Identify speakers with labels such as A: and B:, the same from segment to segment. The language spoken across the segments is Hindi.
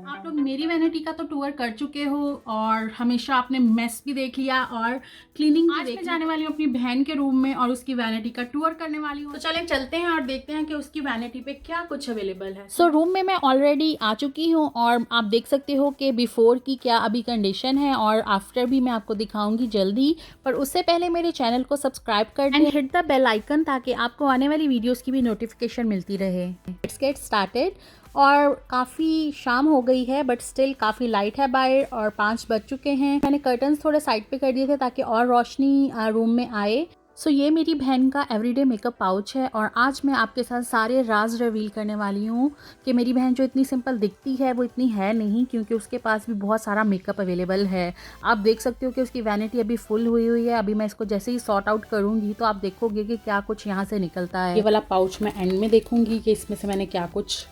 A: आप लोग मेरी वैनिटी का तो टूर कर चुके हो और हमेशा आपने मेस भी देख लिया और क्लीनिंग भी। आज मैं जाने वाली हूँ अपनी बहन के रूम में और उसकी वैनिटी का टूर करने वाली हूँ। तो चलें चलते हैं और देखते हैं कि उसकी वैनिटी पे क्या कुछ अवेलेबल है।
B: सो रूम में मैं ऑलरेडी आ चुकी हूँ और आप देख सकते हो कि बिफ़ोर की क्या अभी कंडीशन है और आफ्टर भी मैं आपको दिखाऊंगी जल्दी। पर उससे पहले मेरे चैनल को सब्सक्राइब कर दें and hit the bell icon ताकि आपको आने वाली वीडियोस की भी नोटिफिकेशन मिलती रहे। Let's get started. और काफ़ी शाम हो गई है बट स्टिल काफ़ी लाइट है बाहर और 5 बज चुके हैं। मैंने कर्टन्स थोड़े साइड पे कर दिए थे ताकि और रोशनी रूम में आए। सो ये मेरी बहन का एवरीडे मेकअप पाउच है और आज मैं आपके साथ सारे राज रिवील करने वाली हूँ कि मेरी बहन जो इतनी सिंपल दिखती है वो इतनी है नहीं, क्योंकि उसके पास भी बहुत सारा मेकअप अवेलेबल है। आप देख सकते हो कि उसकी वैनिटी अभी फुल हुई हुई है। अभी मैं इसको जैसे ही सॉर्ट आउट करूँगी तो आप देखोगे कि क्या कुछ यहाँ से निकलता है।
A: ये वाला पाउच मैं एंड में देखूंगी कि इसमें से मैंने क्या कुछ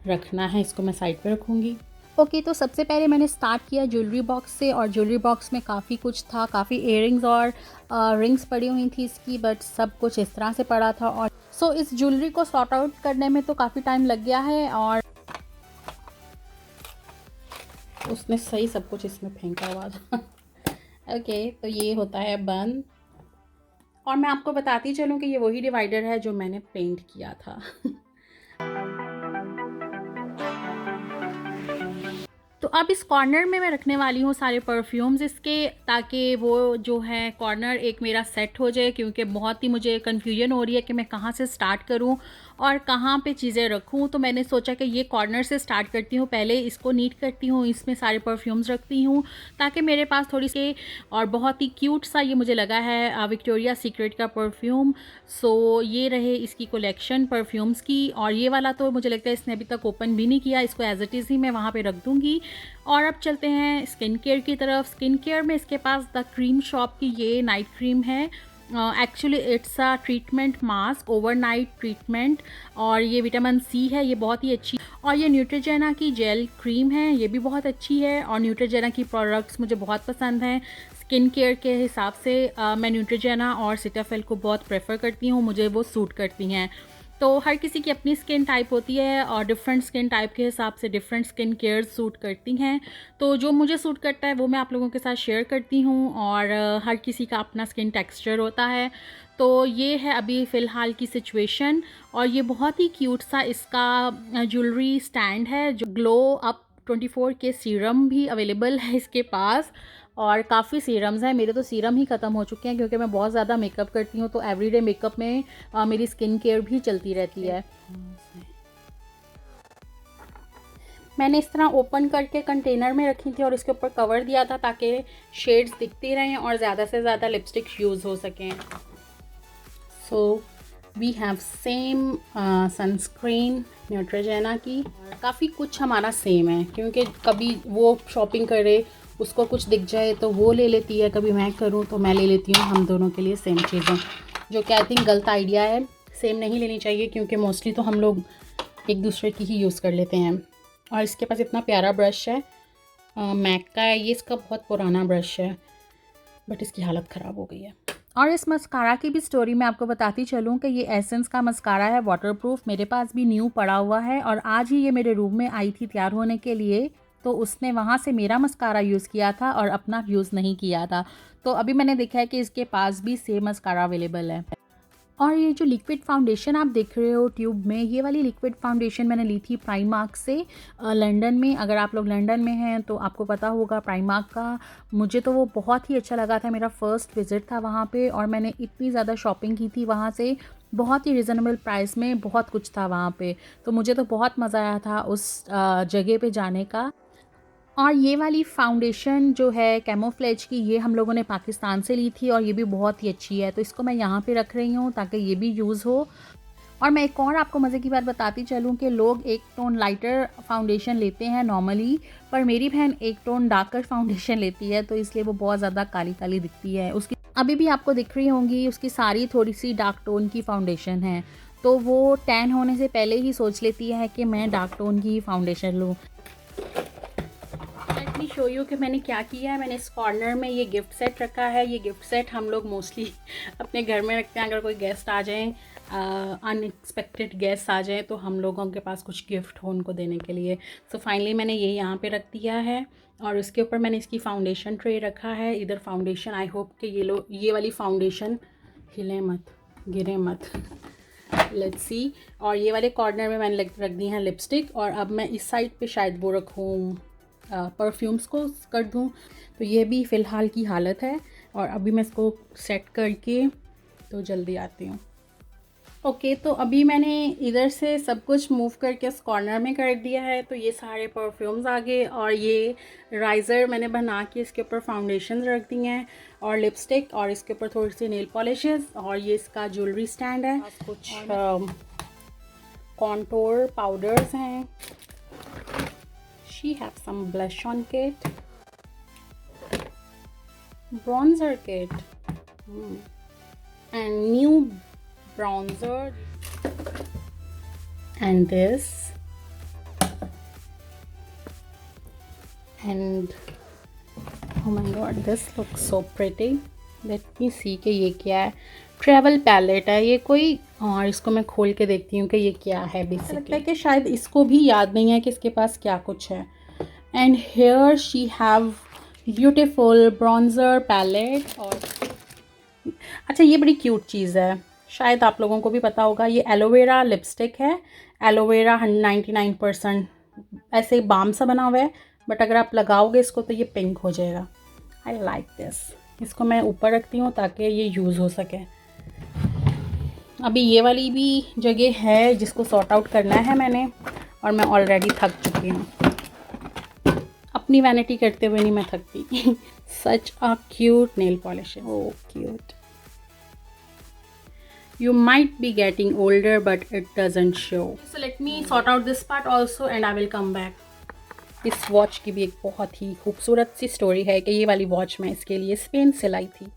A: रखना है, इसको मैं साइड पे रखूंगी।
B: ओके तो सबसे पहले मैंने स्टार्ट किया ज्वेलरी बॉक्स से और ज्वेलरी बॉक्स में काफ़ी कुछ था, काफ़ी इयररिंग्स और रिंग्स पड़ी हुई थी इसकी, बट सब कुछ इस तरह से पड़ा था। और सो इस ज्वेलरी को सॉर्ट आउट करने में तो काफ़ी टाइम लग गया है और
A: उसने सही सब कुछ इसमें फेंका हुआ था। ओके तो ये होता है बंद और मैं आपको बताती चलूँ कि ये वही डिवाइडर है जो मैंने पेंट किया था।
B: तो अब इस कॉर्नर में मैं रखने वाली हूँ सारे परफ्यूम्स इसके, ताकि वो जो है कॉर्नर एक मेरा सेट हो जाए, क्योंकि बहुत ही मुझे कन्फ्यूजन हो रही है कि मैं कहाँ से स्टार्ट करूँ और कहाँ पे चीज़ें रखूँ। तो मैंने सोचा कि ये कॉर्नर से स्टार्ट करती हूँ, पहले इसको नीट करती हूँ, इसमें सारे परफ्यूम्स रखती हूँ ताकि मेरे पास थोड़ी सी। और बहुत ही क्यूट सा ये मुझे लगा है विक्टोरिया सीक्रेट का परफ्यूम। सो ये रहे इसकी कलेक्शन परफ्यूम्स की। और ये वाला तो मुझे लगता है इसने अभी तक ओपन भी नहीं किया, इसको एज इट इज़ ही मैं वहाँ पे रख दूँगी। और अब चलते हैं स्किन केयर की तरफ। स्किन केयर में इसके पास द क्रीम शॉप की ये नाइट क्रीम है। Actually it's a treatment mask, overnight treatment, और ये विटामिन सी है, ये बहुत ही अच्छी। और ये न्यूट्रोजेना की जेल क्रीम है, ये भी बहुत अच्छी है। और न्यूट्रोजेना की प्रोडक्ट्स मुझे बहुत पसंद हैं स्किन केयर के हिसाब से। मैं न्यूट्रोजेना और सिटाफिल को बहुत प्रेफर करती हूँ, मुझे वो सूट करती हैं। तो हर किसी की अपनी स्किन टाइप होती है और डिफरेंट स्किन टाइप के हिसाब से डिफरेंट स्किन केयर सूट करती हैं। तो जो मुझे सूट करता है वो मैं आप लोगों के साथ शेयर करती हूँ और हर किसी का अपना स्किन टेक्सचर होता है। तो ये है अभी फ़िलहाल की सिचुएशन। और ये बहुत ही क्यूट सा इसका ज्वेलरी स्टैंड है जो ग्लो अप 24 के सीरम भी अवेलेबल है इसके पास। और काफ़ी सीरम्स हैं, मेरे तो सीरम ही ख़त्म हो चुके हैं क्योंकि मैं बहुत ज़्यादा मेकअप करती हूँ, तो एवरीडे मेकअप में मेरी स्किन केयर भी चलती रहती है। मैंने इस तरह ओपन करके कंटेनर में रखी थी और इसके ऊपर कवर दिया था ताकि शेड्स दिखती रहें और ज़्यादा से ज़्यादा लिपस्टिक यूज़ हो सकें।
A: So we have same sunscreen Neutrogena की। काफ़ी कुछ हमारा सेम है क्योंकि कभी वो शॉपिंग करे उसको कुछ दिख जाए तो वो ले लेती है, कभी मैं करूँ तो मैं ले लेती हूँ। हम दोनों के लिए सेम चीज़ें, जो कि आई थिंक गलत आइडिया है। सेम नहीं लेनी चाहिए क्योंकि मोस्टली तो हम लोग एक दूसरे की ही यूज़ कर लेते हैं। और इसके पास इतना प्यारा ब्रश है, मैक का है ये, इसका बहुत पुराना ब्रश है बट इसकी हालत ख़राब हो गई है।
B: और इस मस्कारा की भी स्टोरी मैं आपको बताती चलूँ कि ये एसेंस का मस्कारा है, वाटरप्रूफ, मेरे पास भी न्यू पड़ा हुआ है और आज ही ये मेरे रूम में आई थी तैयार होने के लिए, तो उसने वहाँ से मेरा मस्कारा यूज़ किया था और अपना यूज़ नहीं किया था। तो अभी मैंने देखा है कि इसके पास भी सेम मस्कारा अवेलेबल है। और ये जो लिक्विड फाउंडेशन आप देख रहे हो ट्यूब में, ये वाली लिक्विड फाउंडेशन मैंने ली थी प्राइमार्क से लंदन में। अगर आप लोग लंदन में हैं तो आपको पता होगा प्राइमार्क का। मुझे तो वो बहुत ही अच्छा लगा था, मेरा फर्स्ट विज़िट था वहाँ पे और मैंने इतनी ज़्यादा शॉपिंग की थी वहाँ से, बहुत ही रिजनेबल प्राइस में बहुत कुछ था वहाँ पे। तो मुझे तो बहुत मज़ा आया था उस जगह पे जाने का। और ये वाली फाउंडेशन जो है कैमोफ्लेज की, ये हम लोगों ने पाकिस्तान से ली थी और ये भी बहुत ही अच्छी है, तो इसको मैं यहाँ पे रख रही हूँ ताकि ये भी यूज़ हो। और मैं एक और आपको मज़े की बात बताती चलूँ कि लोग एक टोन लाइटर फाउंडेशन लेते हैं नॉर्मली, पर मेरी बहन एक टोन डार्कर फाउंडेशन लेती है, तो इसलिए वो बहुत ज़्यादा काली काली दिखती है। उसकी अभी भी आपको दिख रही होंगी, उसकी सारी थोड़ी सी डार्क टोन की फाउंडेशन है, तो वो टैन होने से पहले ही सोच लेती है कि मैं डार्क टोन की फाउंडेशन लूँ।
A: मी शो यू कि मैंने क्या किया है। मैंने इस कॉर्नर में ये गिफ्ट सेट रखा है। ये गिफ्ट सेट हम लोग मोस्टली अपने घर में रखते हैं। अगर कोई गेस्ट आ जाए, अनएक्सपेक्टेड गेस्ट आ जाए, तो हम लोगों के पास कुछ गिफ्ट हो उनको देने के लिए। सो फाइनली मैंने ये यहाँ पे रख दिया है और उसके ऊपर मैंने इसकी फाउंडेशन ट्रे रखा है। इधर फाउंडेशन, आई होप कि ये वाली फाउंडेशन हिले मत, गिरे मत, लेट्स सी। और ये वाले कॉर्नर में मैंने रख दी है लिपस्टिक। और अब मैं इस साइड पे शायद वो रखूँ, परफ्यूम्स को कर दूँ। तो ये भी फ़िलहाल की हालत है और अभी मैं इसको सेट करके तो जल्दी आती हूँ। ओके, तो अभी मैंने इधर से सब कुछ मूव करके इस कॉर्नर में कर दिया है। तो ये सारे परफ्यूम्स आ गए और ये राइज़र मैंने बना के इसके ऊपर फाउंडेशन रख दी हैं और लिपस्टिक, और इसके ऊपर थोड़ी सी नेल पॉलिशेस, और ये इसका ज्वेलरी स्टैंड है। कुछ कॉन्टोर पाउडर्स हैं। She have some blush on kit, bronzer kit and new bronzer, and this, and oh my god, this looks so pretty. Let me see कि ये क्या है। ट्रैवल पैलेट है ये कोई, और इसको मैं खोल के देखती हूँ कि ये क्या है। बेसिकली लगता है कि शायद इसको भी याद नहीं है कि इसके पास क्या कुछ है। And here she have beautiful bronzer palette. और अच्छा, ये बड़ी क्यूट चीज़ है, शायद आप लोगों को भी पता होगा। ये एलोवेरा लिपस्टिक है। एलोवेरा 99% ऐसे बाम सा बना हुआ है, बट अगर आप लगाओगे इसको तो ये पिंक हो जाएगा। I like this. इसको मैं ऊपर रखती हूँ ताकि ये यूज़ हो सके। अभी ये वाली भी जगह है जिसको सॉर्ट आउट करना है मैंने, और मैं ऑलरेडी थक चुकी हूँ। अपनी वैनिटी करते हुए नहीं मैं थकती। Such a cute nail polish, oh cute. You might be getting older but it doesn't show. So let me sort out this part also and I will come back. इस वॉच की भी एक बहुत ही खूबसूरत सी स्टोरी है कि ये वाली वॉच मैं इसके लिए स्पेन से लाई थी।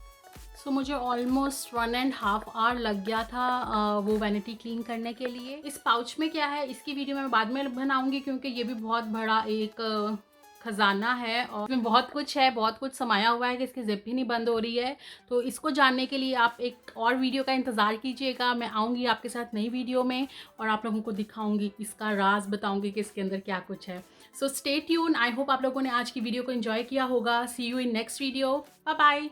A: सो मुझे ऑलमोस्ट 1.5 आवर लग गया था वो वैनिटी क्लीन करने के लिए। इस पाउच में क्या है इसकी वीडियो मैं बाद में बनाऊंगी, क्योंकि ये भी बहुत बड़ा एक खजाना है और इसमें बहुत कुछ है, बहुत कुछ समाया हुआ है कि इसकी जिप ही नहीं बंद हो रही है। तो इसको जानने के लिए आप एक और वीडियो का इंतज़ार कीजिएगा। मैं आऊँगी आपके साथ नई वीडियो में और आप लोगों को दिखाऊंगी, इसका राज बताऊंगी कि इसके अंदर क्या कुछ है। So stay tune. I hope आप लोगों ने आज की वीडियो को एंजॉय किया होगा। See you in next video. Bye bye.